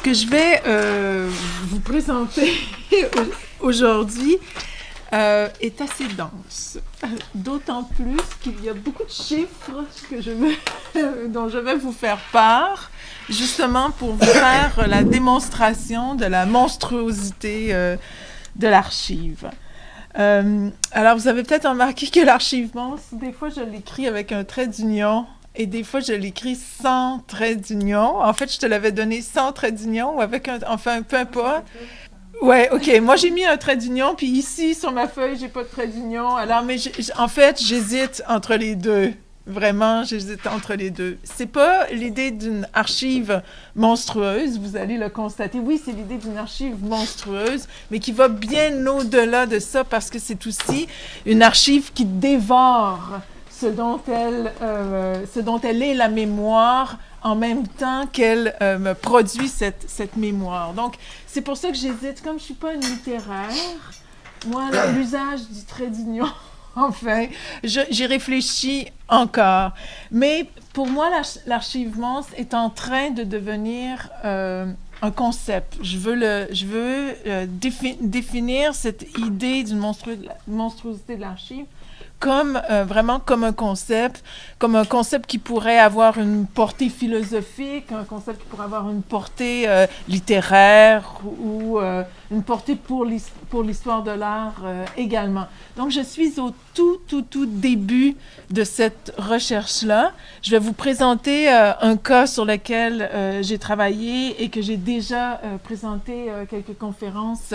Ce que je vais vous présenter aujourd'hui est assez dense. D'autant plus qu'il y a beaucoup de chiffres dont je vais vous faire part, justement pour vous faire la démonstration de la monstruosité de l'archive. Alors, vous avez peut-être remarqué que l'archivement, des fois, je l'écris avec un trait d'union et des fois, je l'écris sans trait d'union. En fait, je te l'avais donné sans trait d'union ou avec enfin, peu importe. Ouais, OK. Moi, j'ai mis un trait d'union, puis ici, sur ma feuille, j'ai pas de trait d'union. Alors, mais en fait, j'hésite entre les deux. Vraiment, j'hésite entre les deux. C'est pas l'idée d'une archive monstrueuse, vous allez le constater. Oui, c'est l'idée d'une archive monstrueuse, mais qui va bien au-delà de ça parce que c'est aussi une archive qui dévore ce dont elle est la mémoire en même temps qu'elle me produit cette mémoire. Donc, c'est pour ça que j'hésite. Comme je suis pas une littéraire, moi, l'usage du trait d'union... Enfin, j'y réfléchis encore. Mais pour moi, l'archivement est en train de devenir un concept. Je veux définir cette idée d'une monstruosité de l'archive comme vraiment comme un concept qui pourrait avoir une portée philosophique, un concept qui pourrait avoir une portée littéraire ou une portée pour l'histoire de l'art également. Donc, je suis au tout début de cette recherche-là. Je vais vous présenter un cas sur lequel j'ai travaillé et que j'ai déjà présenté quelques conférences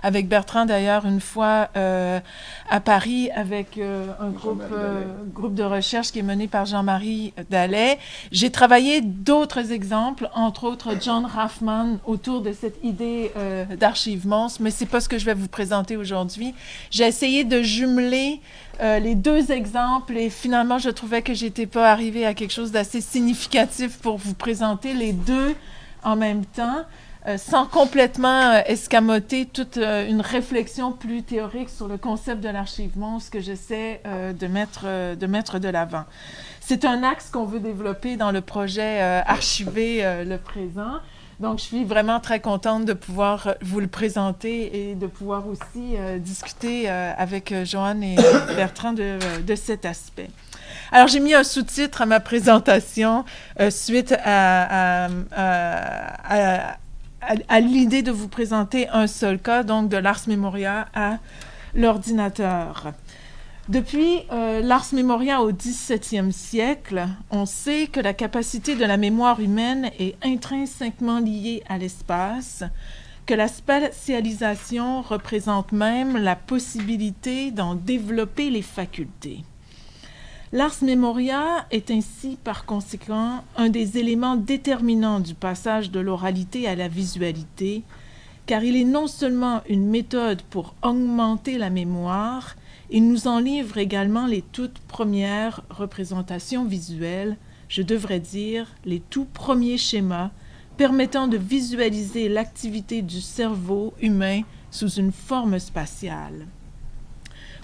avec Bertrand, d'ailleurs, une fois à Paris avec un groupe de recherche qui est mené par Jean-Marie Dallet. J'ai travaillé d'autres exemples, entre autres John Raffman, autour de cette idée d'archivement, mais c'est pas ce que je vais vous présenter aujourd'hui. J'ai essayé de jumeler les deux exemples et finalement, je trouvais que j'étais pas arrivée à quelque chose d'assez significatif pour vous présenter les deux en même temps, sans complètement escamoter toute une réflexion plus théorique sur le concept de l'archivement, ce que j'essaie de mettre de l'avant. C'est un axe qu'on veut développer dans le projet Archiver le présent. Donc, je suis vraiment très contente de pouvoir vous le présenter et de pouvoir aussi discuter avec Joanne et Bertrand de cet aspect. Alors, j'ai mis un sous-titre à ma présentation suite à l'idée de vous présenter un seul cas, donc de l'Ars Memoria à l'ordinateur. Depuis l'Ars Memoria au XVIIe siècle, on sait que la capacité de la mémoire humaine est intrinsèquement liée à l'espace, que la spatialisation représente même la possibilité d'en développer les facultés. L'Ars Memoria est ainsi, par conséquent, un des éléments déterminants du passage de l'oralité à la visualité, car il est non seulement une méthode pour augmenter la mémoire, il nous en livre également les toutes premières représentations visuelles, je devrais dire les tout premiers schémas permettant de visualiser l'activité du cerveau humain sous une forme spatiale.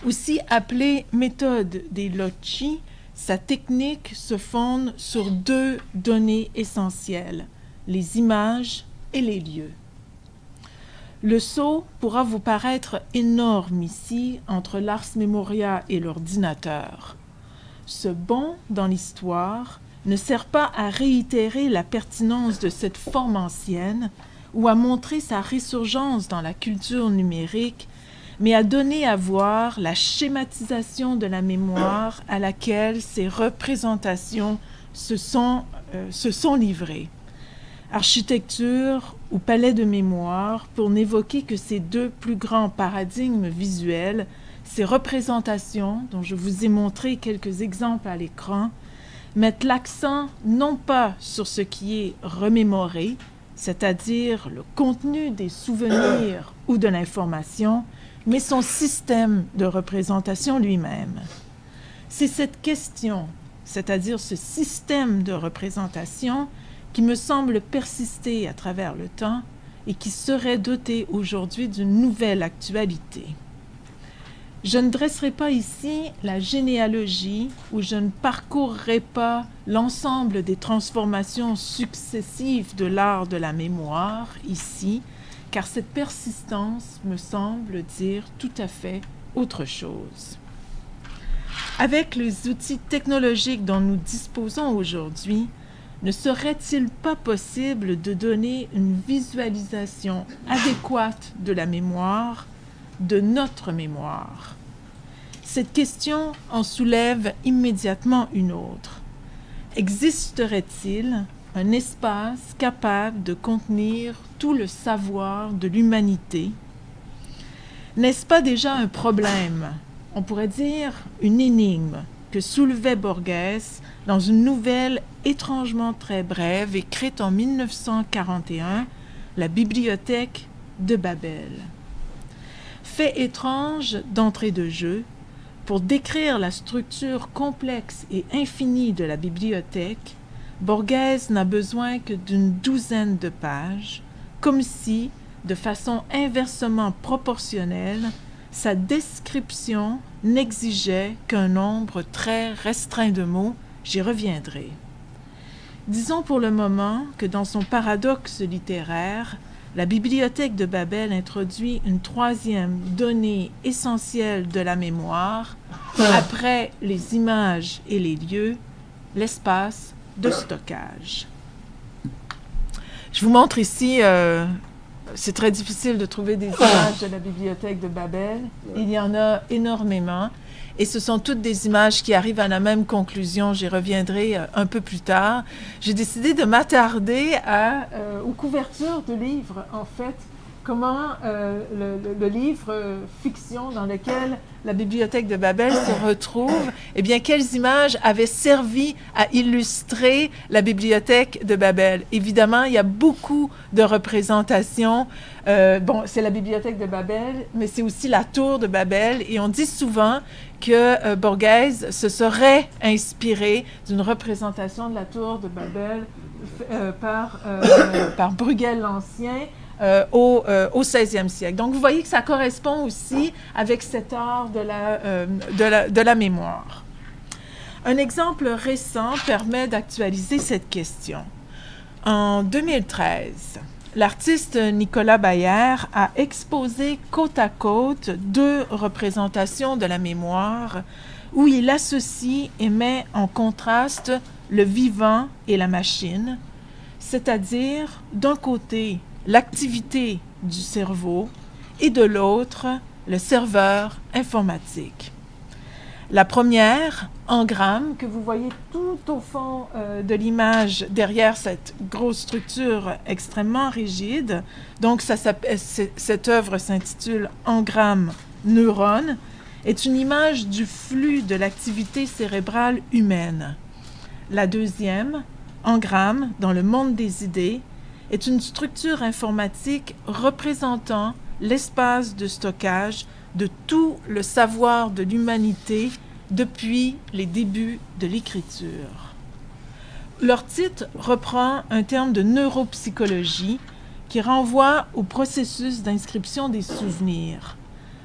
Aussi appelée méthode des Locci, sa technique se fonde sur deux données essentielles, les images et les lieux. Le saut pourra vous paraître énorme ici entre l'Ars Memoria et l'ordinateur. Ce bond dans l'histoire ne sert pas à réitérer la pertinence de cette forme ancienne ou à montrer sa résurgence dans la culture numérique, mais à donner à voir la schématisation de la mémoire à laquelle ces représentations se sont livrées. Architecture ou palais de mémoire, pour n'évoquer que ces deux plus grands paradigmes visuels, ces représentations, dont je vous ai montré quelques exemples à l'écran, mettent l'accent non pas sur ce qui est remémoré, c'est-à-dire le contenu des souvenirs ou de l'information, mais son système de représentation lui-même. C'est cette question, c'est-à-dire ce système de représentation, qui me semble persister à travers le temps et qui serait doté aujourd'hui d'une nouvelle actualité. Je ne dresserai pas ici la généalogie où je ne parcourrai pas l'ensemble des transformations successives de l'art de la mémoire ici, car cette persistance me semble dire tout à fait autre chose. Avec les outils technologiques dont nous disposons aujourd'hui, ne serait-il pas possible de donner une visualisation adéquate de la mémoire, de notre mémoire? Cette question en soulève immédiatement une autre. Existerait-il un espace capable de contenir tout le savoir de l'humanité? N'est-ce pas déjà un problème, on pourrait dire une énigme, que soulevait Borges dans une nouvelle étrangement très brève écrite en 1941, La Bibliothèque de Babel? Fait étrange d'entrée de jeu, pour décrire la structure complexe et infinie de la bibliothèque, Borges n'a besoin que d'une douzaine de pages, comme si, de façon inversement proportionnelle, sa description n'exigeait qu'un nombre très restreint de mots. J'y reviendrai. Disons pour le moment que dans son paradoxe littéraire, la Bibliothèque de Babel introduit une troisième donnée essentielle de la mémoire, après les images et les lieux, l'espace de stockage. Je vous montre ici, c'est très difficile de trouver des images de la Bibliothèque de Babel. Il y en a énormément. Et ce sont toutes des images qui arrivent à la même conclusion. J'y reviendrai un peu plus tard. J'ai décidé de m'attarder aux couvertures de livres, en fait. Comment le livre fiction dans lequel la Bibliothèque de Babel se retrouve, eh bien, quelles images avaient servi à illustrer la Bibliothèque de Babel? Évidemment, il y a beaucoup de représentations. C'est la Bibliothèque de Babel, mais c'est aussi la Tour de Babel. Et on dit souvent que Borges se serait inspiré d'une représentation de la Tour de Babel par Bruegel l'Ancien, au XVIe siècle. Donc, vous voyez que ça correspond aussi avec cet art de la mémoire. Un exemple récent permet d'actualiser cette question. En 2013, l'artiste Nicolas Bayer a exposé côte à côte deux représentations de la mémoire où il associe et met en contraste le vivant et la machine, c'est-à-dire d'un côté l'activité du cerveau et de l'autre, le serveur informatique. La première, en grammes, que vous voyez tout au fond de l'image, derrière cette grosse structure extrêmement rigide, donc cette œuvre s'intitule « Engrammes neurones », est une image du flux de l'activité cérébrale humaine. La deuxième, Engramme dans le monde des idées, est une structure informatique représentant l'espace de stockage de tout le savoir de l'humanité depuis les débuts de l'écriture. Leur titre reprend un terme de neuropsychologie qui renvoie au processus d'inscription des souvenirs.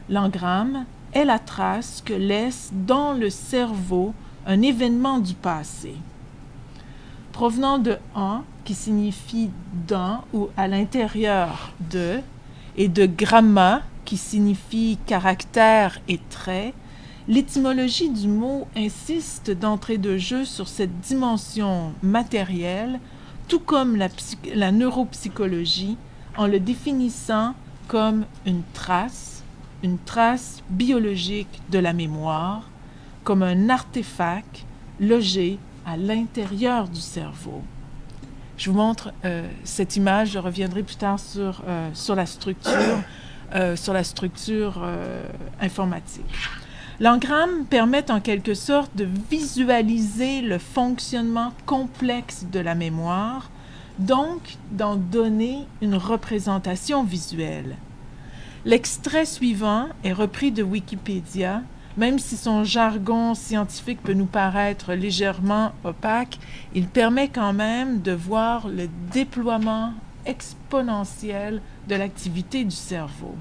L'engramme est la trace que laisse dans le cerveau un événement du passé. Provenant de « en », qui signifie « dans » ou « à l'intérieur de », et de « gramma », qui signifie « caractère » et « trait », l'étymologie du mot insiste d'entrée de jeu sur cette dimension matérielle, tout comme la neuropsychologie, en le définissant comme une trace biologique de la mémoire, comme un artefact logé à l'intérieur du cerveau. Je vous montre cette image, je reviendrai plus tard sur la structure informatique. L'engramme permet en quelque sorte de visualiser le fonctionnement complexe de la mémoire, donc d'en donner une représentation visuelle. L'extrait suivant est repris de Wikipédia. Même si son jargon scientifique peut nous paraître légèrement opaque, il permet quand même de voir le déploiement exponentiel de l'activité du cerveau.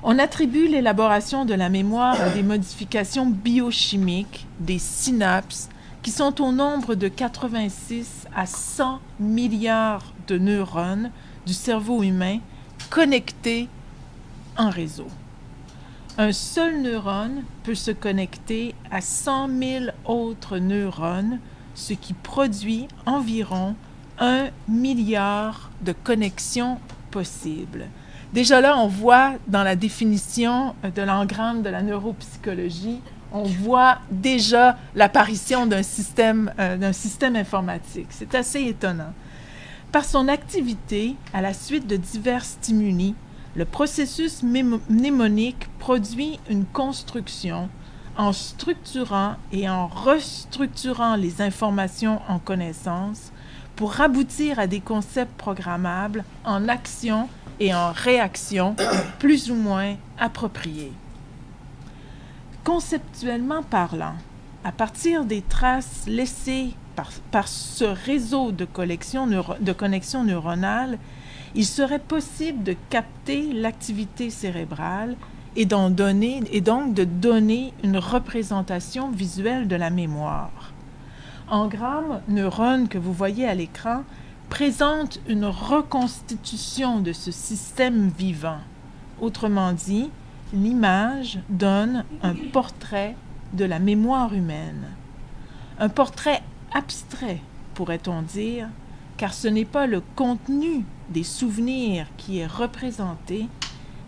On attribue l'élaboration de la mémoire à des modifications biochimiques des synapses qui sont au nombre de 86 à 100 milliards de neurones du cerveau humain connectés en réseau. Un seul neurone peut se connecter à 100 000 autres neurones, ce qui produit environ 1 milliard de connexions possibles. Déjà là, on voit dans la définition de l'engramme de la neuropsychologie, on voit déjà l'apparition d'un système informatique. C'est assez étonnant. Par son activité, à la suite de divers stimuli, le processus mnémonique produit une construction en structurant et en restructurant les informations en connaissance pour aboutir à des concepts programmables en action et en réaction plus ou moins appropriés. Conceptuellement parlant, à partir des traces laissées par ce réseau de connexions neuronales, il serait possible de capter l'activité cérébrale et donc de donner une représentation visuelle de la mémoire. Engramme neurone que vous voyez à l'écran présente une reconstitution de ce système vivant. Autrement dit, l'image donne un portrait de la mémoire humaine. Un portrait abstrait, pourrait-on dire, car ce n'est pas le contenu des souvenirs qui est représenté,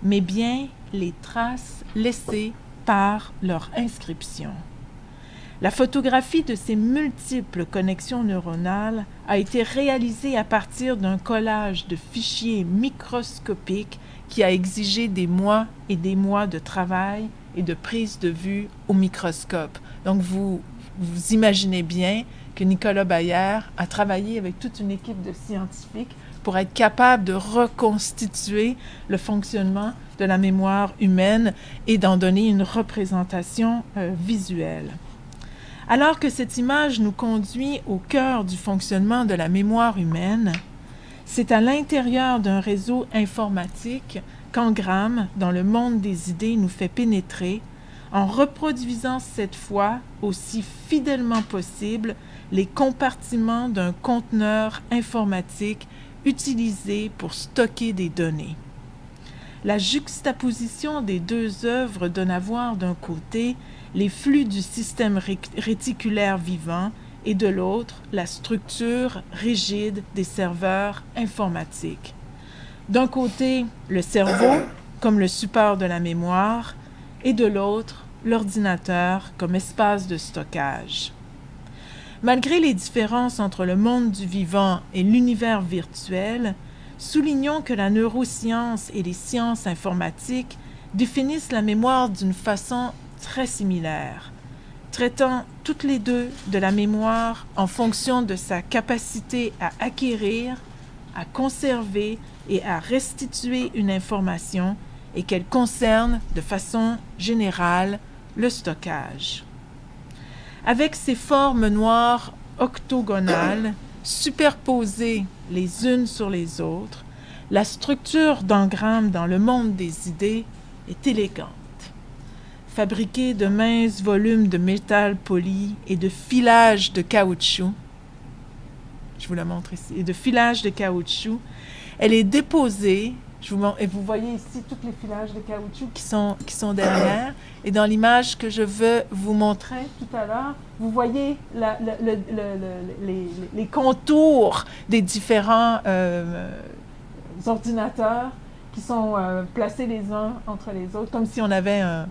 mais bien les traces laissées par leur inscription. La photographie de ces multiples connexions neuronales a été réalisée à partir d'un collage de fichiers microscopiques qui a exigé des mois et des mois de travail et de prise de vue au microscope. Donc, vous imaginez bien que Nicolas Bayer a travaillé avec toute une équipe de scientifiques pour être capable de reconstituer le fonctionnement de la mémoire humaine et d'en donner une représentation visuelle. Alors que cette image nous conduit au cœur du fonctionnement de la mémoire humaine, c'est à l'intérieur d'un réseau informatique qu'Engramme, dans le monde des idées, nous fait pénétrer, en reproduisant cette fois aussi fidèlement possible les compartiments d'un conteneur informatique utilisé pour stocker des données. La juxtaposition des deux œuvres donne à voir d'un côté les flux du système réticulaire vivant et de l'autre la structure rigide des serveurs informatiques. D'un côté, le cerveau comme le support de la mémoire et de l'autre, l'ordinateur comme espace de stockage. Malgré les différences entre le monde du vivant et l'univers virtuel, soulignons que la neuroscience et les sciences informatiques définissent la mémoire d'une façon très similaire, traitant toutes les deux de la mémoire en fonction de sa capacité à acquérir, à conserver et à restituer une information et qu'elle concerne de façon générale le stockage. Avec ces formes noires octogonales, superposées les unes sur les autres, la structure d'engramme dans le monde des idées est élégante. Fabriquée de minces volumes de métal poli et de filages de caoutchouc, je vous la montre ici, et de filages de caoutchouc, elle est déposée, et vous voyez ici tous les filages de caoutchouc qui sont derrière, et dans l'image que je veux vous montrer tout à l'heure, vous voyez les contours des différents ordinateurs qui sont placés les uns entre les autres, comme si on avait un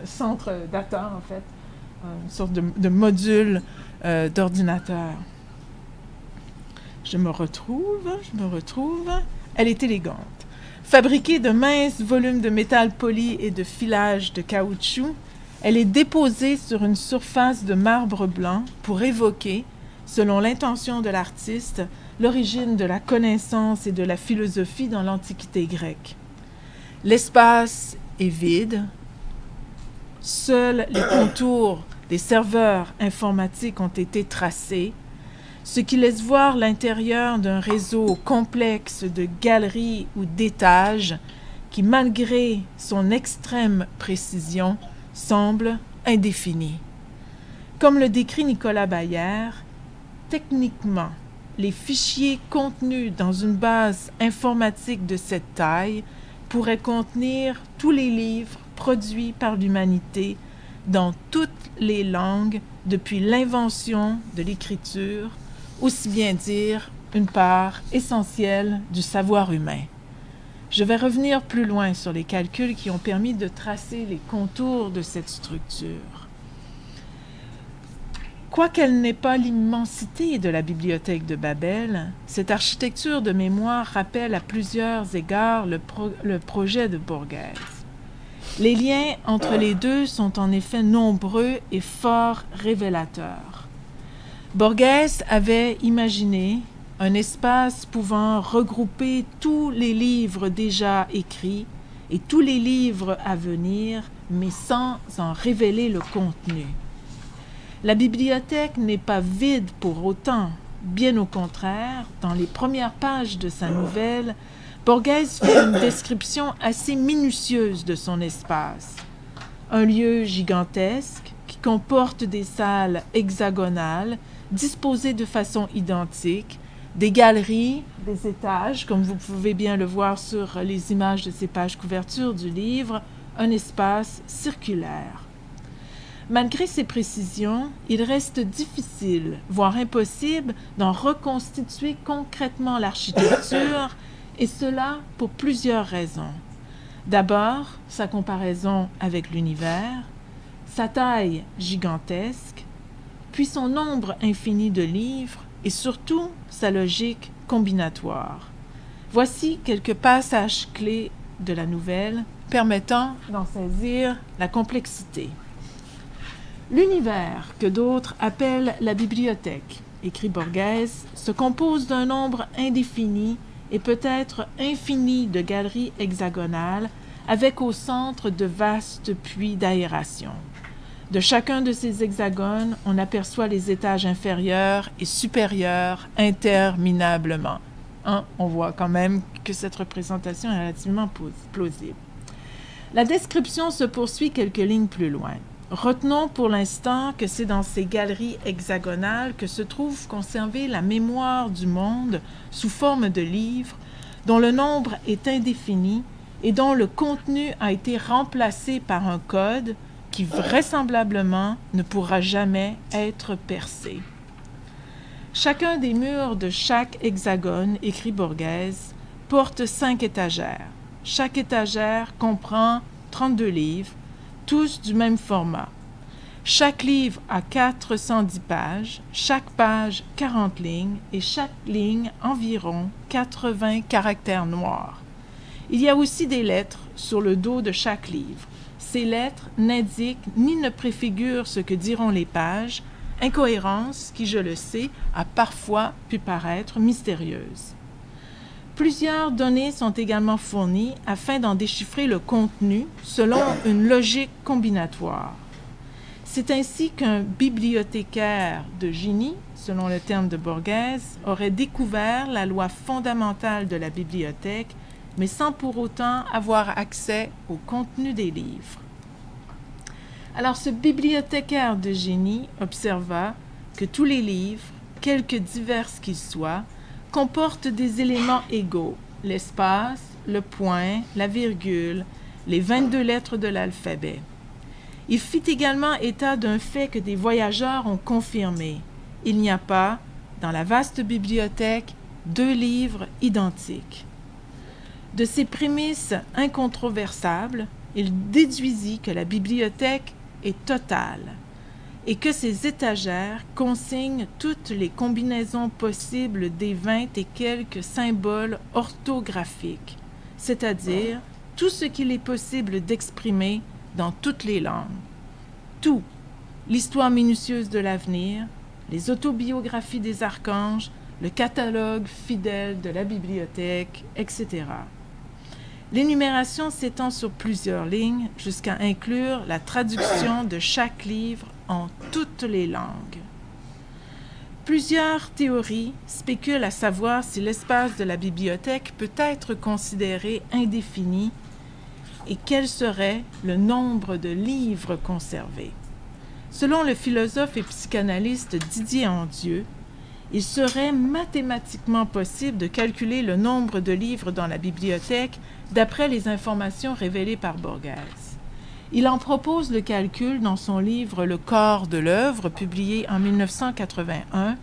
centre data, en fait, une sorte de module d'ordinateur. Je me retrouve. Elle est élégante. Fabriquée de minces volumes de métal poli et de filages de caoutchouc, elle est déposée sur une surface de marbre blanc pour évoquer, selon l'intention de l'artiste, l'origine de la connaissance et de la philosophie dans l'Antiquité grecque. L'espace est vide. Seuls les contours des serveurs informatiques ont été tracés, ce qui laisse voir l'intérieur d'un réseau complexe de galeries ou d'étages qui, malgré son extrême précision, semble indéfinie. Comme le décrit Nicolas Bayer, techniquement, les fichiers contenus dans une base informatique de cette taille pourraient contenir tous les livres produits par l'humanité dans toutes les langues depuis l'invention de l'écriture, aussi bien dire une part essentielle du savoir humain. Je vais revenir plus loin sur les calculs qui ont permis de tracer les contours de cette structure. Quoiqu'elle n'ait pas l'immensité de la bibliothèque de Babel, cette architecture de mémoire rappelle à plusieurs égards le projet de Borghese. Les liens entre les deux sont en effet nombreux et fort révélateurs. Borghese avait imaginé un espace pouvant regrouper tous les livres déjà écrits et tous les livres à venir, mais sans en révéler le contenu. La bibliothèque n'est pas vide pour autant. Bien au contraire, dans les premières pages de sa nouvelle, Borghese fait une description assez minutieuse de son espace. Un lieu gigantesque qui comporte des salles hexagonales disposées de façon identique, des galeries, des étages, comme vous pouvez bien le voir sur les images de ces pages couverture du livre, un espace circulaire. Malgré ces précisions, il reste difficile, voire impossible, d'en reconstituer concrètement l'architecture, et cela pour plusieurs raisons. D'abord, sa comparaison avec l'univers, sa taille gigantesque, puis son nombre infini de livres, et surtout sa logique combinatoire. Voici quelques passages clés de la nouvelle permettant d'en saisir la complexité. L'univers, que d'autres appellent la bibliothèque, écrit Borghese, se compose d'un nombre indéfini et peut-être infini de galeries hexagonales avec au centre de vastes puits d'aération. De chacun de ces hexagones, on aperçoit les étages inférieurs et supérieurs interminablement. On voit quand même que cette représentation est relativement plausible. La description se poursuit quelques lignes plus loin. Retenons pour l'instant que c'est dans ces galeries hexagonales que se trouve conservée la mémoire du monde sous forme de livres, dont le nombre est indéfini et dont le contenu a été remplacé par un code qui vraisemblablement ne pourra jamais être percé. Chacun des murs de chaque hexagone, écrit Borghese, porte 5 étagères. Chaque étagère comprend 32 livres, tous du même format. Chaque livre a 410 pages, chaque page 40 lignes et chaque ligne environ 80 caractères noirs. Il y a aussi des lettres sur le dos de chaque livre. Ces lettres n'indiquent ni ne préfigurent ce que diront les pages, incohérence qui, je le sais, a parfois pu paraître mystérieuse. Plusieurs données sont également fournies afin d'en déchiffrer le contenu selon une logique combinatoire. C'est ainsi qu'un bibliothécaire de génie, selon le terme de Borghese, aurait découvert la loi fondamentale de la bibliothèque, mais sans pour autant avoir accès au contenu des livres. Alors ce bibliothécaire de génie observa que tous les livres, quelque divers qu'ils soient, comportent des éléments égaux, l'espace, le point, la virgule, les 22 lettres de l'alphabet. Il fit également état d'un fait que des voyageurs ont confirmé. Il n'y a pas, dans la vaste bibliothèque, 2 livres identiques. De ces prémices incontroversables, il déduisit que la bibliothèque est totale et que ces étagères consignent toutes les combinaisons possibles des 20 et quelques symboles orthographiques, c'est-à-dire tout ce qu'il est possible d'exprimer dans toutes les langues. Tout, l'histoire minutieuse de l'avenir, les autobiographies des archanges, le catalogue fidèle de la bibliothèque, etc. L'énumération s'étend sur plusieurs lignes jusqu'à inclure la traduction de chaque livre en toutes les langues. Plusieurs théories spéculent à savoir si l'espace de la bibliothèque peut être considéré indéfini et quel serait le nombre de livres conservés. Selon le philosophe et psychanalyste Didier Andieu, il serait mathématiquement possible de calculer le nombre de livres dans la bibliothèque d'après les informations révélées par Borges. Il en propose le calcul dans son livre « Le corps de l'œuvre » publié en 1981,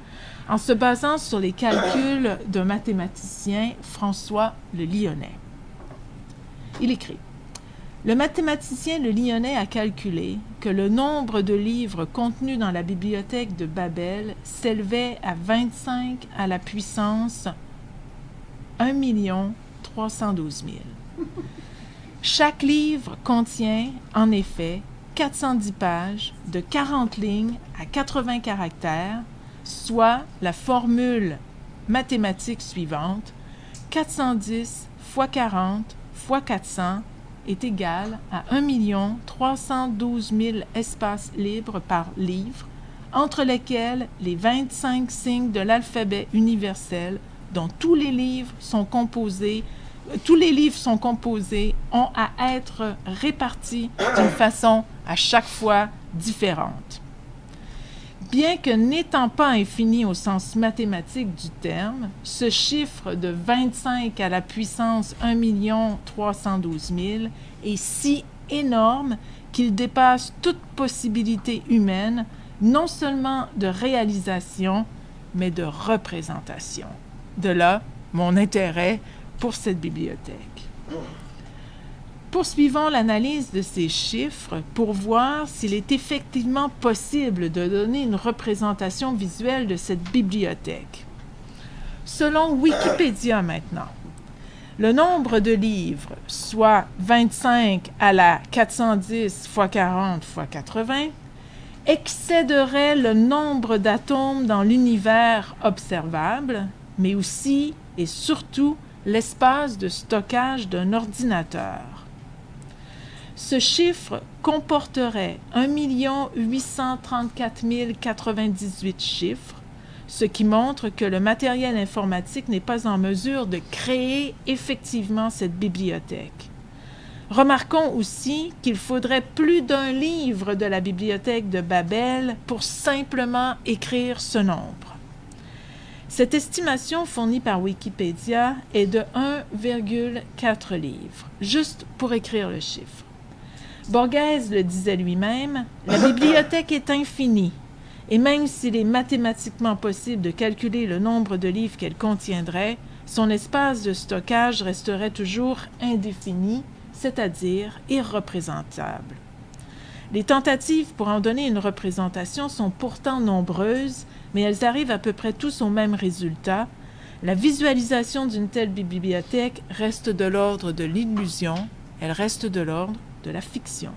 en se basant sur les calculs d'un mathématicien, François Le Lyonnais. Il écrit « Le mathématicien Le Lyonnais a calculé que le nombre de livres contenus dans la bibliothèque de Babel s'élevait à 25 à la puissance 1 312 000. Chaque livre contient, en effet, 410 pages de 40 lignes à 80 caractères, soit la formule mathématique suivante, 410 x 40 x 400 est égal à 1 312 000 espaces libres par livre, entre lesquels les 25 signes de l'alphabet universel dont tous les livres sont composés ont à être répartis d'une façon à chaque fois différente. Bien que n'étant pas infini au sens mathématique du terme, ce chiffre de 25 à la puissance 1 312 000 est si énorme qu'il dépasse toute possibilité humaine, non seulement de réalisation, mais de représentation. De là, mon intérêt pour cette bibliothèque. Poursuivons l'analyse de ces chiffres pour voir s'il est effectivement possible de donner une représentation visuelle de cette bibliothèque. Selon Wikipédia maintenant, le nombre de livres, soit 25 à la 410 x 40 x 80, excéderait le nombre d'atomes dans l'univers observable, mais aussi et surtout l'espace de stockage d'un ordinateur. Ce chiffre comporterait 1 834 098 chiffres, ce qui montre que le matériel informatique n'est pas en mesure de créer effectivement cette bibliothèque. Remarquons aussi qu'il faudrait plus d'un livre de la bibliothèque de Babel pour simplement écrire ce nombre. Cette estimation fournie par Wikipédia est de 1,4 livres, juste pour écrire le chiffre. Borges le disait lui-même, la bibliothèque est infinie, et même s'il est mathématiquement possible de calculer le nombre de livres qu'elle contiendrait, son espace de stockage resterait toujours indéfini, c'est-à-dire irreprésentable. Les tentatives pour en donner une représentation sont pourtant nombreuses, mais elles arrivent à peu près tous au même résultat. La visualisation d'une telle bibliothèque reste de l'ordre de l'illusion, elle reste de l'ordre de la fiction.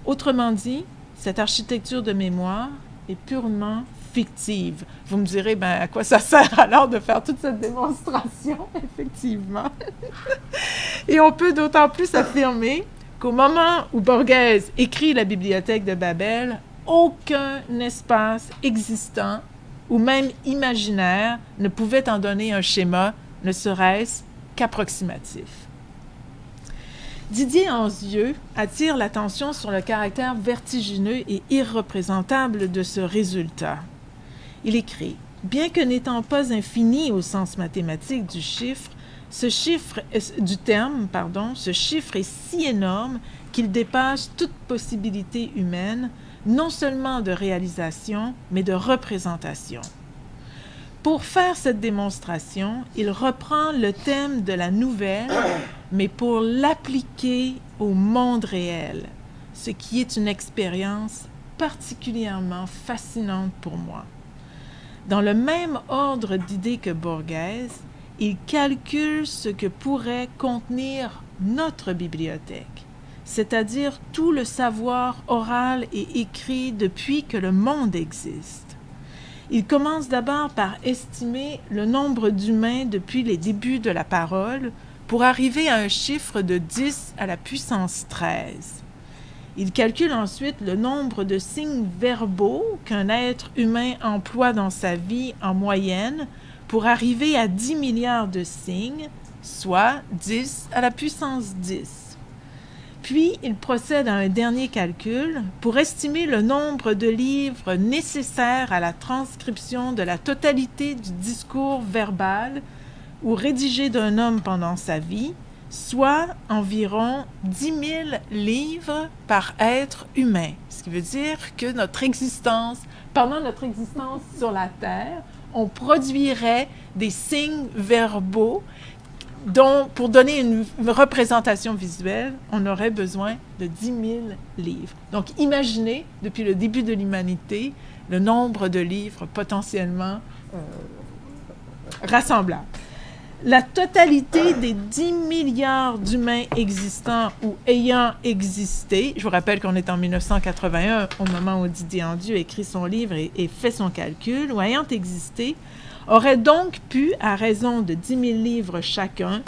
Autrement dit, cette architecture de mémoire est purement fictive. Vous me direz, à quoi ça sert alors de faire toute cette démonstration? Effectivement. Et on peut d'autant plus affirmer qu'au moment où Borges écrit la bibliothèque de Babel, aucun espace existant ou même imaginaire ne pouvait en donner un schéma, ne serait-ce qu'approximatif. Didier Anzieux attire l'attention sur le caractère vertigineux et irreprésentable de ce résultat. Il écrit « Bien que n'étant pas infini au sens mathématique du chiffre, ce chiffre est si énorme qu'il dépasse toute possibilité humaine, non seulement de réalisation, mais de représentation. » Pour faire cette démonstration, il reprend le thème de la nouvelle, mais pour l'appliquer au monde réel, ce qui est une expérience particulièrement fascinante pour moi. Dans le même ordre d'idées que Borges, il calcule ce que pourrait contenir notre bibliothèque, c'est-à-dire tout le savoir oral et écrit depuis que le monde existe. Il commence d'abord par estimer le nombre d'humains depuis les débuts de la parole pour arriver à un chiffre de 10 à la puissance 13. Il calcule ensuite le nombre de signes verbaux qu'un être humain emploie dans sa vie en moyenne pour arriver à 10 milliards de signes, soit 10 à la puissance 10. Puis, il procède à un dernier calcul pour estimer le nombre de livres nécessaires à la transcription de la totalité du discours verbal ou rédigé d'un homme pendant sa vie, soit environ 10 000 livres par être humain. Ce qui veut dire que pendant notre existence sur la Terre, on produirait des signes verbaux dont, pour donner une représentation visuelle, on aurait besoin de 10 000 livres. Donc, imaginez, depuis le début de l'humanité, le nombre de livres potentiellement rassemblables. La totalité des 10 milliards d'humains existants ou ayant existé, je vous rappelle qu'on est en 1981 au moment où Didier Andieu écrit son livre et fait son calcul, ou ayant existé, aurait donc pu, à raison de 10 000 livres chacun,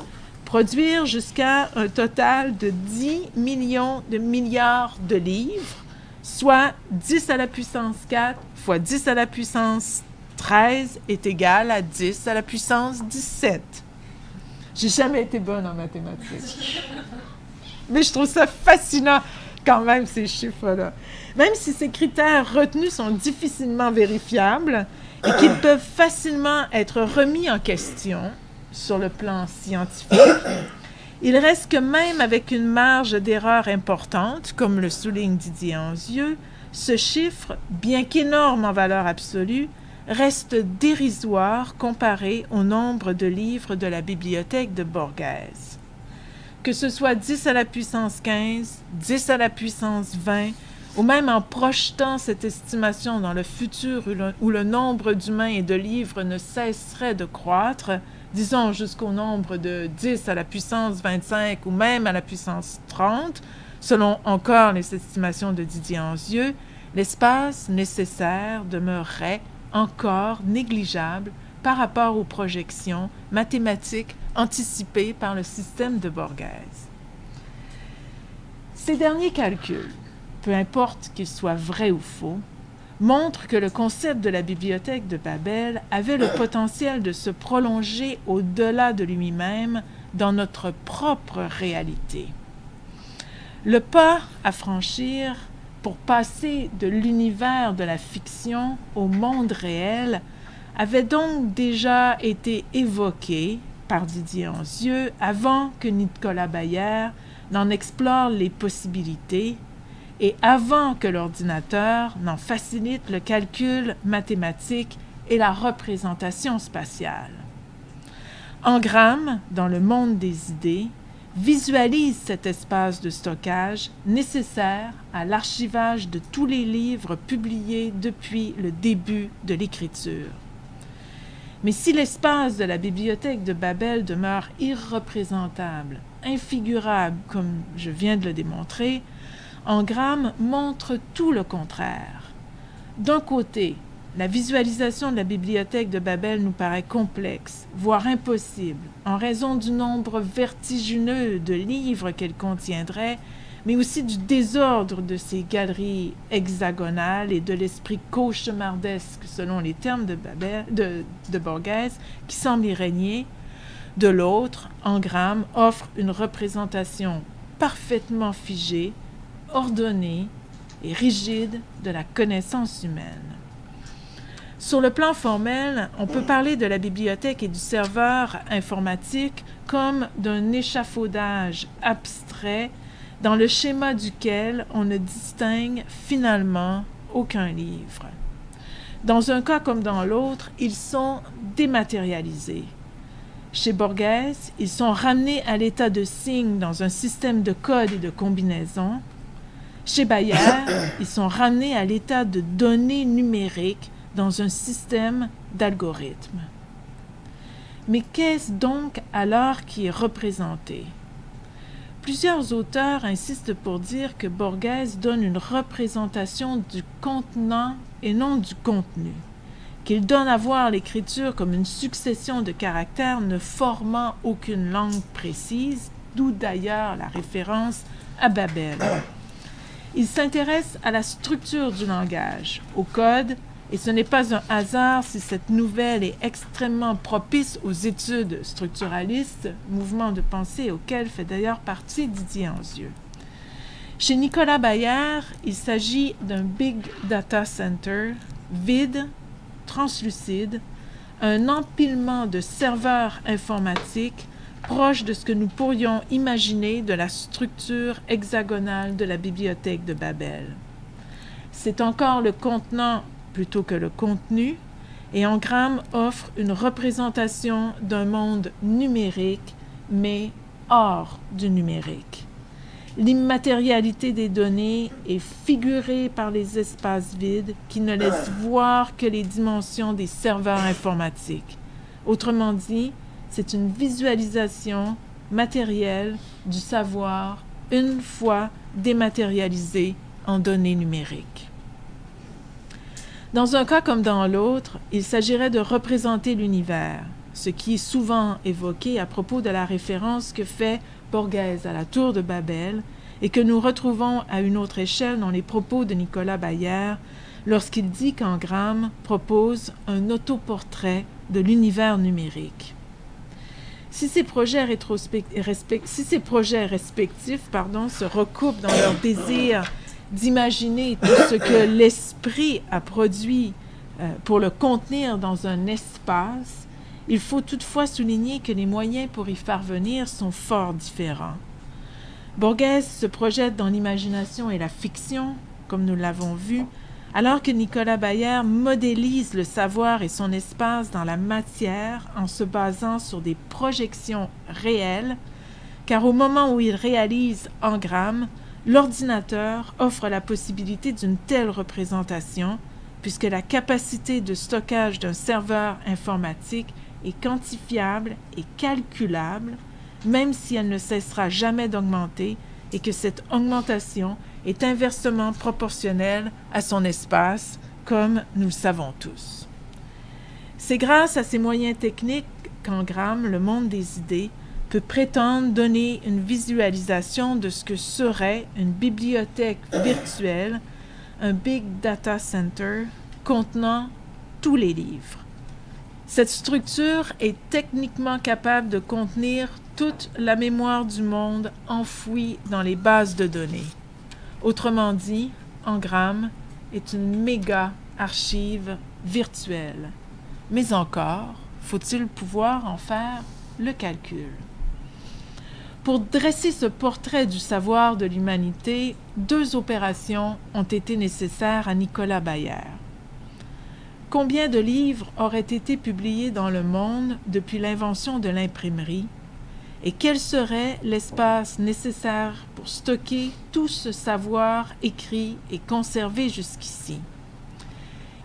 produire jusqu'à un total de 10 millions de milliards de livres, soit 10 à la puissance 4 fois 10 à la puissance 13 est égal à 10 à la puissance 17. J'ai jamais été bonne en mathématiques. Mais je trouve ça fascinant quand même, ces chiffres-là. Même si ces critères retenus sont difficilement vérifiables et qu'ils peuvent facilement être remis en question sur le plan scientifique, il reste que même avec une marge d'erreur importante, comme le souligne Didier Anzieux, ce chiffre, bien qu'énorme en valeur absolue, reste dérisoire comparé au nombre de livres de la bibliothèque de Borghese. Que ce soit 10 à la puissance 15, 10 à la puissance 20, ou même en projetant cette estimation dans le futur où le nombre d'humains et de livres ne cesserait de croître, disons jusqu'au nombre de 10 à la puissance 25 ou même à la puissance 30, selon encore les estimations de Didier Anzieux, l'espace nécessaire demeurerait encore négligeable par rapport aux projections mathématiques anticipées par le système de Borghese. Ces derniers calculs, peu importe qu'ils soient vrais ou faux, montrent que le concept de la bibliothèque de Babel avait le potentiel de se prolonger au-delà de lui-même dans notre propre réalité. Le pas à franchir pour passer de l'univers de la fiction au monde réel avait donc déjà été évoqué par Didier Anzieux avant que Nicolas Bayer n'en explore les possibilités et avant que l'ordinateur n'en facilite le calcul mathématique et la représentation spatiale. Engram, dans le monde des idées, visualise cet espace de stockage nécessaire à l'archivage de tous les livres publiés depuis le début de l'écriture. Mais si l'espace de la bibliothèque de Babel demeure irreprésentable, infigurable, comme je viens de le démontrer, Engram montre tout le contraire. D'un côté, la visualisation de la bibliothèque de Babel nous paraît complexe, voire impossible, en raison du nombre vertigineux de livres qu'elle contiendrait, mais aussi du désordre de ses galeries hexagonales et de l'esprit cauchemardesque, selon les termes de Borghese, qui semble y régner. De l'autre, Engram offre une représentation parfaitement figée, ordonnée et rigide de la connaissance humaine. Sur le plan formel, on peut parler de la bibliothèque et du serveur informatique comme d'un échafaudage abstrait dans le schéma duquel on ne distingue finalement aucun livre. Dans un cas comme dans l'autre, ils sont dématérialisés. Chez Borghese, ils sont ramenés à l'état de signes dans un système de code et de combinaisons. Chez Bayer, ils sont ramenés à l'état de données numériques dans un système d'algorithmes. Mais qu'est-ce donc alors qui est représenté? Plusieurs auteurs insistent pour dire que Borghese donne une représentation du contenant et non du contenu, qu'il donne à voir l'écriture comme une succession de caractères ne formant aucune langue précise, d'où d'ailleurs la référence à Babel. Il s'intéresse à la structure du langage, au code, et ce n'est pas un hasard si cette nouvelle est extrêmement propice aux études structuralistes, mouvement de pensée auquel fait d'ailleurs partie Didier Anzieux. Chez Nicolas Bayer, il s'agit d'un Big Data Center vide, translucide, un empilement de serveurs informatiques proche de ce que nous pourrions imaginer de la structure hexagonale de la bibliothèque de Babel. C'est encore le contenant plutôt que le contenu, et Ngram offre une représentation d'un monde numérique, mais hors du numérique. L'immatérialité des données est figurée par les espaces vides qui ne laissent voir que les dimensions des serveurs informatiques. Autrement dit, c'est une visualisation matérielle du savoir une fois dématérialisé en données numériques. Dans un cas comme dans l'autre, il s'agirait de représenter l'univers, ce qui est souvent évoqué à propos de la référence que fait Borghese à la tour de Babel et que nous retrouvons à une autre échelle dans les propos de Nicolas Bayer lorsqu'il dit qu'Ngram propose un autoportrait de l'univers numérique. Si ces projets respectifs se recoupent dans leur désir d'imaginer tout ce que l'esprit a produit pour le contenir dans un espace, il faut toutefois souligner que les moyens pour y parvenir sont fort différents. Borghese se projette dans l'imagination et la fiction, comme nous l'avons vu, alors que Nicolas Bayer modélise le savoir et son espace dans la matière en se basant sur des projections réelles, car au moment où il réalise Ngram, l'ordinateur offre la possibilité d'une telle représentation, puisque la capacité de stockage d'un serveur informatique est quantifiable et calculable, même si elle ne cessera jamais d'augmenter et que cette augmentation est inversement proportionnelle à son espace, comme nous le savons tous. C'est grâce à ces moyens techniques qu'Ngram, le monde des idées, peut prétendre donner une visualisation de ce que serait une bibliothèque virtuelle, un Big Data Center contenant tous les livres. Cette structure est techniquement capable de contenir toute la mémoire du monde enfouie dans les bases de données. Autrement dit, Ngram est une méga archive virtuelle. Mais encore, faut-il pouvoir en faire le calcul? Pour dresser ce portrait du savoir de l'humanité, 2 opérations ont été nécessaires à Nicolas Bayer. Combien de livres auraient été publiés dans le monde depuis l'invention de l'imprimerie et quel serait l'espace nécessaire pour stocker tout ce savoir écrit et conservé jusqu'ici?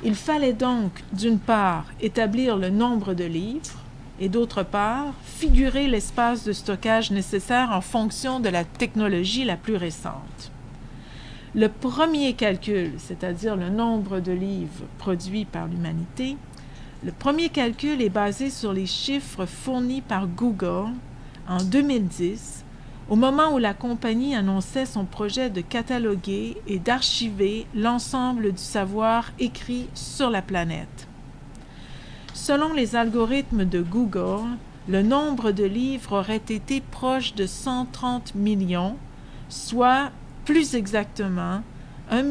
Il fallait donc, d'une part, établir le nombre de livres et d'autre part, figurer l'espace de stockage nécessaire en fonction de la technologie la plus récente. Le premier calcul, c'est-à-dire le nombre de livres produits par l'humanité, le premier calcul est basé sur les chiffres fournis par Google en 2010, au moment où la compagnie annonçait son projet de cataloguer et d'archiver l'ensemble du savoir écrit sur la planète. Selon les algorithmes de Google, le nombre de livres aurait été proche de 130 millions, soit plus exactement 1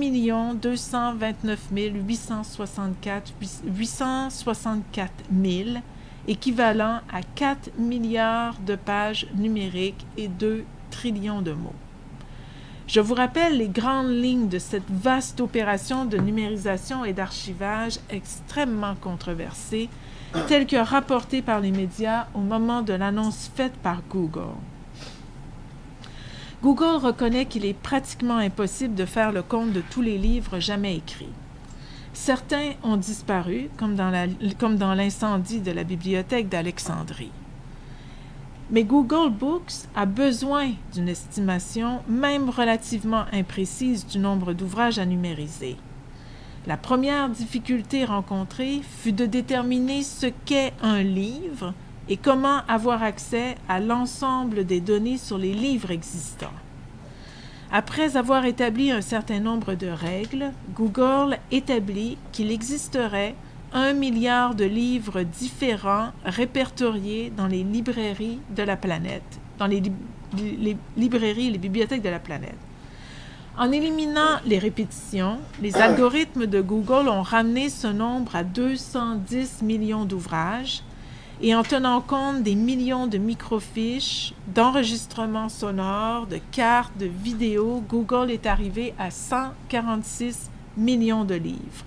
229 864 000, équivalent à 4 milliards de pages numériques et 2 trillions de mots. Je vous rappelle les grandes lignes de cette vaste opération de numérisation et d'archivage extrêmement controversée, telle que rapportée par les médias au moment de l'annonce faite par Google. Google reconnaît qu'il est pratiquement impossible de faire le compte de tous les livres jamais écrits. Certains ont disparu, comme dans l'incendie de la bibliothèque d'Alexandrie. Mais Google Books a besoin d'une estimation, même relativement imprécise, du nombre d'ouvrages à numériser. La première difficulté rencontrée fut de déterminer ce qu'est un livre et comment avoir accès à l'ensemble des données sur les livres existants. Après avoir établi un certain nombre de règles, Google établit qu'il existerait 1 milliard de livres différents répertoriés dans les librairies de la planète, dans les librairies et les bibliothèques de la planète. En éliminant les répétitions, les algorithmes de Google ont ramené ce nombre à 210 millions d'ouvrages et en tenant compte des millions de microfiches, d'enregistrements sonores, de cartes, de vidéos, Google est arrivé à 146 millions de livres.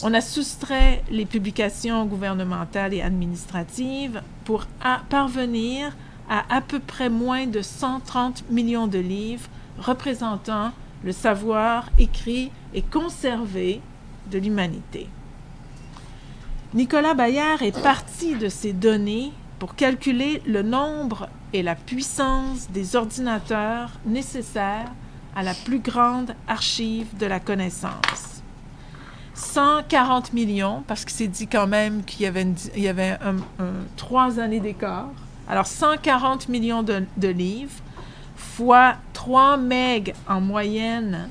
On a soustrait les publications gouvernementales et administratives pour parvenir à peu près moins de 130 millions de livres représentant le savoir écrit et conservé de l'humanité. Nicolas Bayard est parti de ces données pour calculer le nombre et la puissance des ordinateurs nécessaires à la plus grande archive de la connaissance. 140 millions, parce que c'est dit quand même qu'il y avait 3 années d'écart. Alors, 140 millions de livres, fois 3 MB en moyenne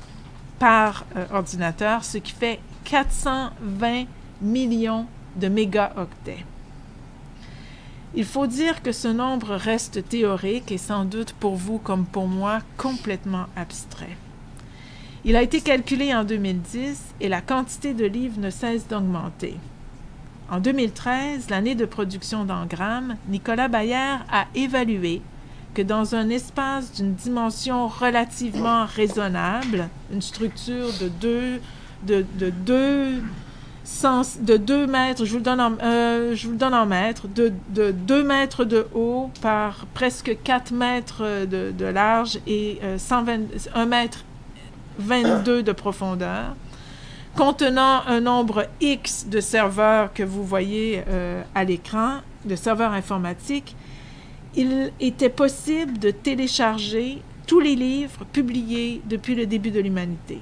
par ordinateur, ce qui fait 420 millions de mégaoctets. Il faut dire que ce nombre reste théorique et sans doute pour vous comme pour moi complètement abstrait. Il a été calculé en 2010 et la quantité de livres ne cesse d'augmenter. En 2013, l'année de production d'Engram, Nicolas Bayard a évalué que dans un espace d'une dimension relativement raisonnable, une structure de 2 mètres, je vous le donne en mètres, de 2 mètres de haut par presque 4 mètres de large et 1 mètre 22 de profondeur, contenant un nombre X de serveurs que vous voyez à l'écran, de serveurs informatiques, il était possible de télécharger tous les livres publiés depuis le début de l'humanité.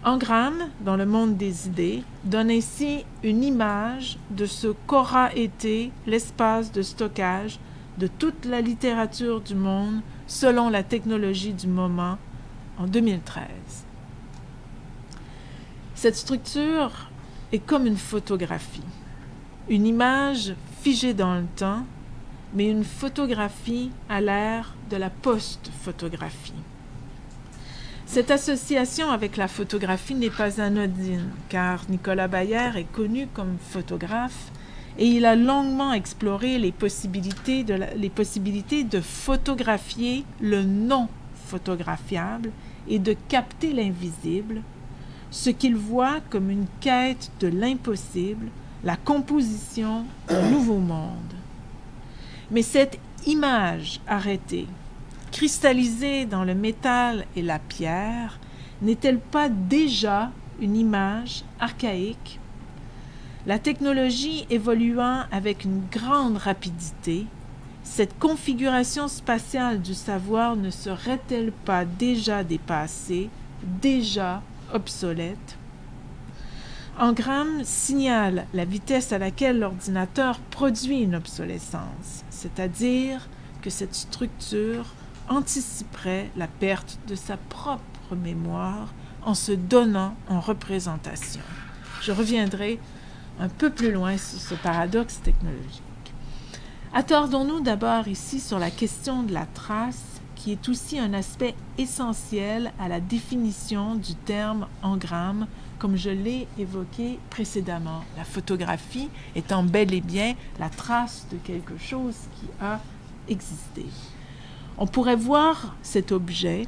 Engram, dans le monde des idées, donne ainsi une image de ce qu'aura été l'espace de stockage de toute la littérature du monde selon la technologie du moment en 2013. Cette structure est comme une photographie, une image figée dans le temps, mais une photographie à l'ère de la post-photographie. Cette association avec la photographie n'est pas anodine, car Nicolas Bayard est connu comme photographe et il a longuement exploré les possibilités de photographier le non photographiable et de capter l'invisible, ce qu'il voit comme une quête de l'impossible, la composition d'un nouveau monde. Mais cette image arrêtée, cristallisée dans le métal et la pierre, n'est-elle pas déjà une image archaïque? La technologie évoluant avec une grande rapidité, cette configuration spatiale du savoir ne serait-elle pas déjà dépassée, déjà obsolète? Engram signale la vitesse à laquelle l'ordinateur produit une obsolescence, c'est-à-dire que cette structure anticiperait la perte de sa propre mémoire en se donnant en représentation. Je reviendrai un peu plus loin sur ce paradoxe technologique. Attardons-nous d'abord ici sur la question de la trace, qui est aussi un aspect essentiel à la définition du terme engramme, comme je l'ai évoqué précédemment. La photographie étant bel et bien la trace de quelque chose qui a existé. On pourrait voir cet objet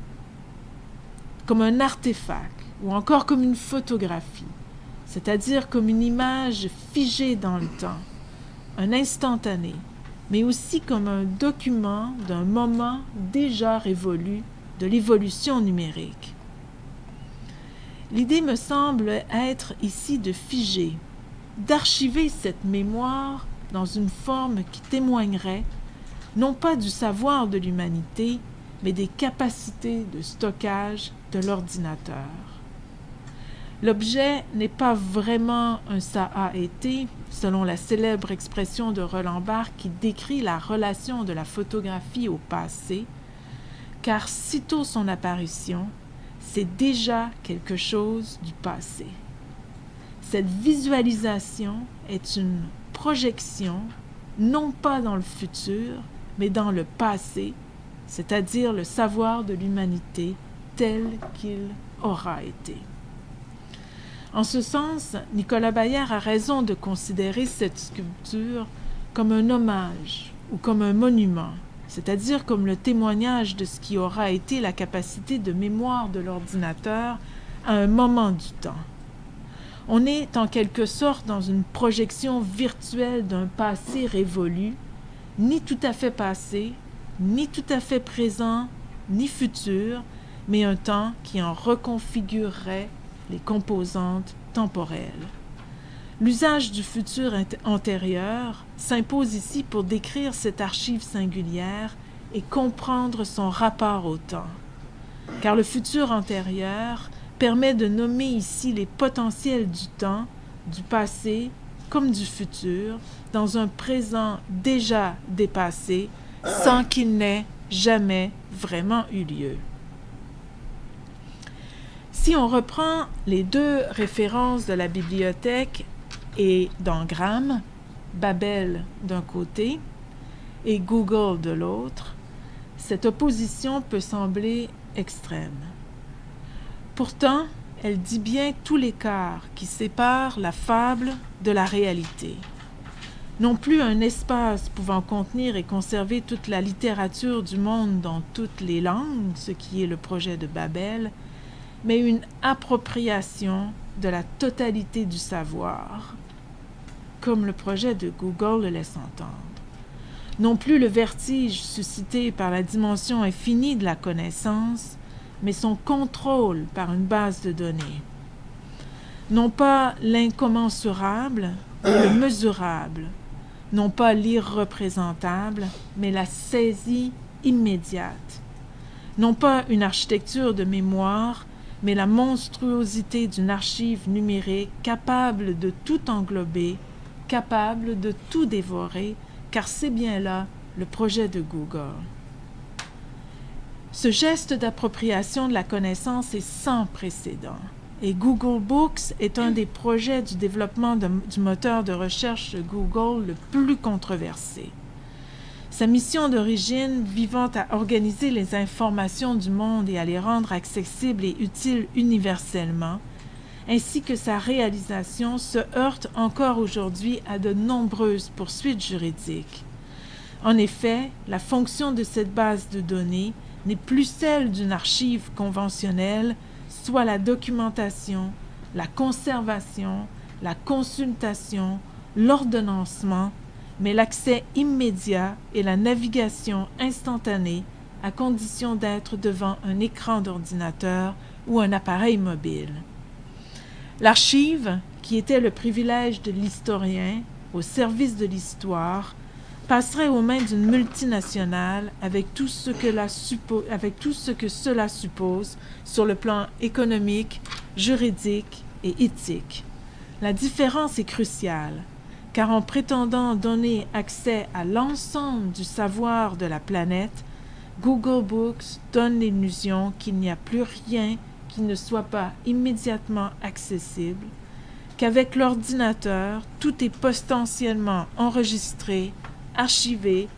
comme un artefact ou encore comme une photographie, c'est-à-dire comme une image figée dans le temps, un instantané, mais aussi comme un document d'un moment déjà révolu de l'évolution numérique. L'idée me semble être ici de figer, d'archiver cette mémoire dans une forme qui témoignerait non pas du savoir de l'humanité, mais des capacités de stockage de l'ordinateur. L'objet n'est pas vraiment un ça a été, selon la célèbre expression de Roland Barthes qui décrit la relation de la photographie au passé, car sitôt son apparition, c'est déjà quelque chose du passé. Cette visualisation est une projection, non pas dans le futur, mais dans le passé, c'est-à-dire le savoir de l'humanité tel qu'il aura été. En ce sens, Nicolas Bayer a raison de considérer cette sculpture comme un hommage ou comme un monument, c'est-à-dire comme le témoignage de ce qui aura été la capacité de mémoire de l'ordinateur à un moment du temps. On est en quelque sorte dans une projection virtuelle d'un passé révolu, ni tout à fait passé, ni tout à fait présent, ni futur, mais un temps qui en reconfigurerait les composantes temporelles. L'usage du futur antérieur s'impose ici pour décrire cette archive singulière et comprendre son rapport au temps. Car le futur antérieur permet de nommer ici les potentiels du temps, du passé comme du futur, dans un présent déjà dépassé, sans qu'il n'ait jamais vraiment eu lieu. Si on reprend les deux références de la bibliothèque et d'Engram, Babel d'un côté et Google de l'autre, cette opposition peut sembler extrême. Pourtant, elle dit bien tout l'écart qui sépare la fable de la réalité. Non plus un espace pouvant contenir et conserver toute la littérature du monde dans toutes les langues, ce qui est le projet de Babel, mais une appropriation de la totalité du savoir, comme le projet de Google le laisse entendre. Non plus le vertige suscité par la dimension infinie de la connaissance, mais son contrôle par une base de données. Non pas l'incommensurable, mais le mesurable. Non pas l'irreprésentable, mais la saisie immédiate. Non pas une architecture de mémoire, mais la monstruosité d'une archive numérique capable de tout englober, capable de tout dévorer, car c'est bien là le projet de Google. Ce geste d'appropriation de la connaissance est sans précédent, et Google Books est un des projets du développement du moteur de recherche de Google le plus controversé. Sa mission d'origine, visant à organiser les informations du monde et à les rendre accessibles et utiles universellement, ainsi que sa réalisation, se heurte encore aujourd'hui à de nombreuses poursuites juridiques. En effet, la fonction de cette base de données n'est plus celle d'une archive conventionnelle, soit la documentation, la conservation, la consultation, l'ordonnancement, mais l'accès immédiat et la navigation instantanée à condition d'être devant un écran d'ordinateur ou un appareil mobile. L'archive, qui était le privilège de l'historien au service de l'histoire, passerait aux mains d'une multinationale avec tout ce que cela suppose sur le plan économique, juridique et éthique. La différence est cruciale, car en prétendant donner accès à l'ensemble du savoir de la planète, Google Books donne l'illusion qu'il n'y a plus rien qui ne soit pas immédiatement accessible, qu'avec l'ordinateur, tout est potentiellement enregistré, archivé,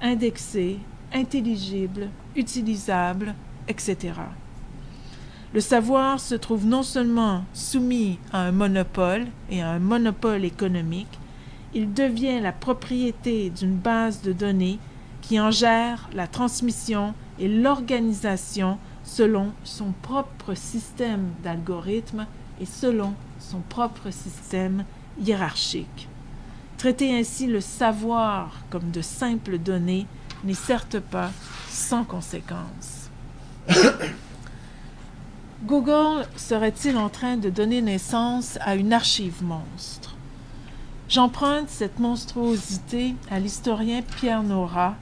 indexé, intelligible, utilisable, etc. Le savoir se trouve non seulement soumis à un monopole et à un monopole économique, il devient la propriété d'une base de données qui en gère la transmission et l'organisation selon son propre système d'algorithmes et selon son propre système hiérarchique. Traiter ainsi le savoir comme de simples données n'est certes pas sans conséquences. Google serait-il en train de donner naissance à une archive monstre? J'emprunte cette monstruosité à l'historien Pierre Nora,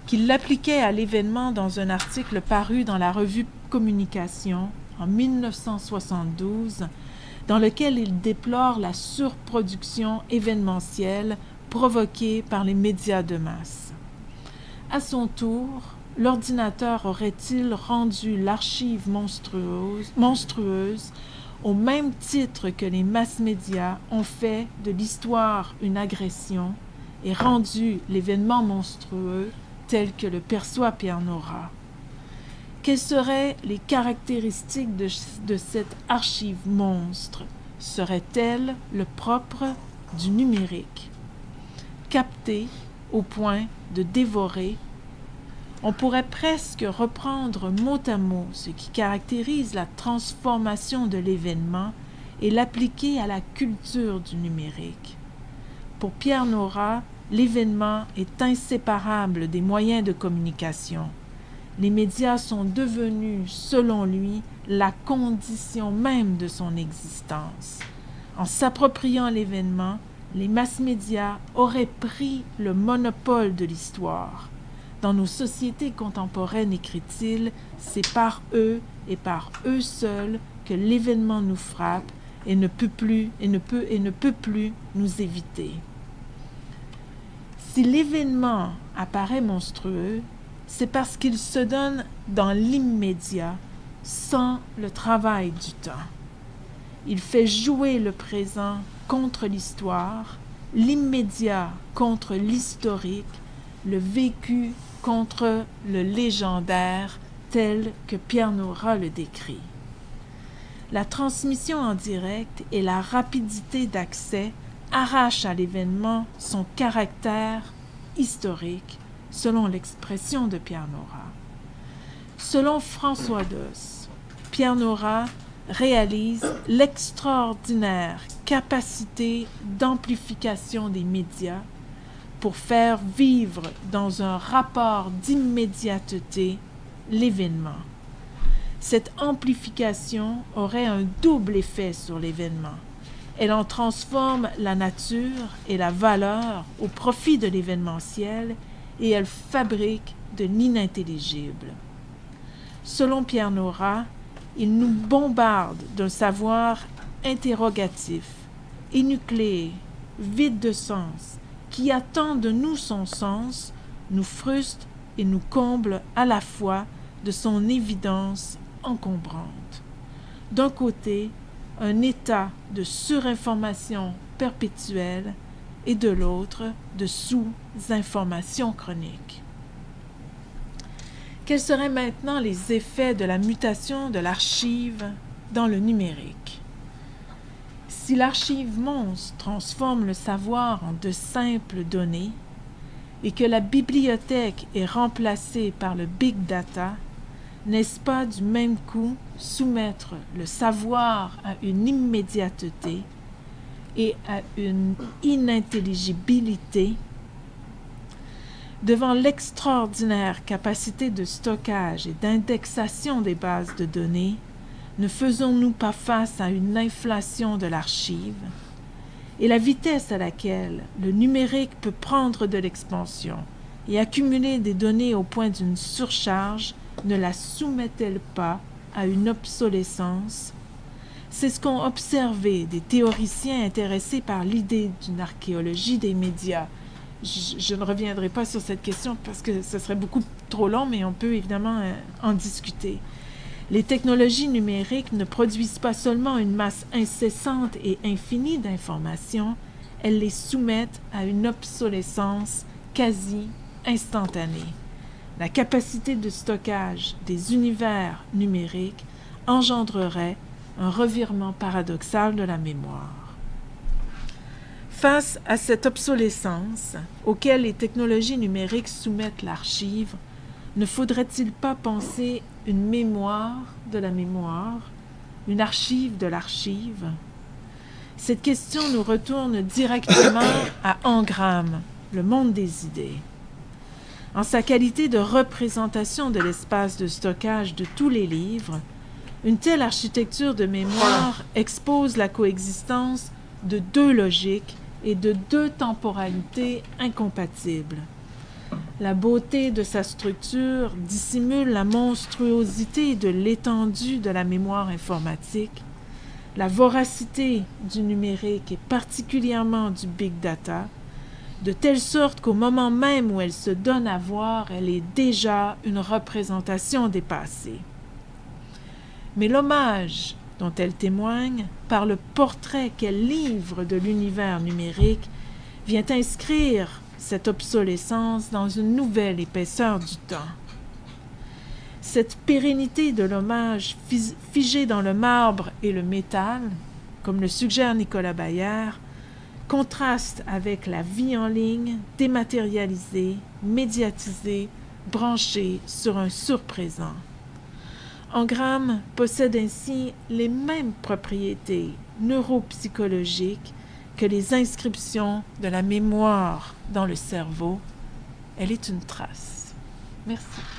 qui l'appliquait à l'événement dans un article paru dans la revue Communication en 1972, dans lequel il déplore la surproduction événementielle provoquée par les médias de masse. À son tour, l'ordinateur aurait-il rendu l'archive monstrueuse au même titre que les mass-médias ont fait de l'histoire une agression et rendu l'événement monstrueux tel que le perçoit Pierre Nora? Quelles seraient les caractéristiques de cette archive monstre? Serait-elle le propre du numérique? Captée au point de dévorer, on pourrait presque reprendre mot à mot ce qui caractérise la transformation de l'événement et l'appliquer à la culture du numérique. Pour Pierre Nora, l'événement est inséparable des moyens de communication. Les médias sont devenus, selon lui, la condition même de son existence. En s'appropriant l'événement, les mass-médias auraient pris le monopole de l'histoire. Dans nos sociétés contemporaines, écrit-il, c'est par eux et par eux seuls que l'événement nous frappe et ne peut plus nous éviter. Si l'événement apparaît monstrueux, c'est parce qu'il se donne dans l'immédiat, sans le travail du temps. Il fait jouer le présent contre l'histoire, l'immédiat contre l'historique, le vécu contre le légendaire, tel que Pierre Nora le décrit. La transmission en direct et la rapidité d'accès arrachent à l'événement son caractère historique, selon l'expression de Pierre Nora. Selon François Doss, Pierre Nora réalise l'extraordinaire capacité d'amplification des médias pour faire vivre dans un rapport d'immédiateté l'événement. Cette amplification aurait un double effet sur l'événement. Elle en transforme la nature et la valeur au profit de l'événementiel et elle fabrique de l'inintelligible. Selon Pierre Nora, il nous bombarde d'un savoir interrogatif, énucléé, vide de sens, qui attend de nous son sens, nous frustre et nous comble à la fois de son évidence encombrante. D'un côté, un état de surinformation perpétuelle et de l'autre, de sous-information chronique. Quels seraient maintenant les effets de la mutation de l'archive dans le numérique? Si l'archive monstre transforme le savoir en de simples données et que la bibliothèque est remplacée par le big data, n'est-ce pas du même coup soumettre le savoir à une immédiateté et à une inintelligibilité? Devant l'extraordinaire capacité de stockage et d'indexation des bases de données, ne faisons-nous pas face à une inflation de l'archive? Et la vitesse à laquelle le numérique peut prendre de l'expansion et accumuler des données au point d'une surcharge ne la soumet-elle pas à une obsolescence? C'est ce qu'ont observé des théoriciens intéressés par l'idée d'une archéologie des médias. Je ne reviendrai pas sur cette question parce que ce serait beaucoup trop long, mais on peut évidemment en discuter. Les technologies numériques ne produisent pas seulement une masse incessante et infinie d'informations, elles les soumettent à une obsolescence quasi instantanée. La capacité de stockage des univers numériques engendrerait un revirement paradoxal de la mémoire. Face à cette obsolescence auquel les technologies numériques soumettent l'archive, ne faudrait-il pas penser une mémoire de la mémoire, une archive de l'archive? Cette question nous retourne directement à Engramme, le monde des idées. En sa qualité de représentation de l'espace de stockage de tous les livres, une telle architecture de mémoire expose la coexistence de deux logiques et de deux temporalités incompatibles. La beauté de sa structure dissimule la monstruosité de l'étendue de la mémoire informatique, la voracité du numérique et particulièrement du big data, de telle sorte qu'au moment même où elle se donne à voir, elle est déjà une représentation dépassée. Mais l'hommage dont elle témoigne, par le portrait qu'elle livre de l'univers numérique, vient inscrire cette obsolescence dans une nouvelle épaisseur du temps. Cette pérennité de l'hommage figé dans le marbre et le métal, comme le suggère Nicolas Bayer, contraste avec la vie en ligne, dématérialisée, médiatisée, branchée sur un surprésent. Engramme possède ainsi les mêmes propriétés neuropsychologiques que les inscriptions de la mémoire dans le cerveau. Elle est une trace. Merci.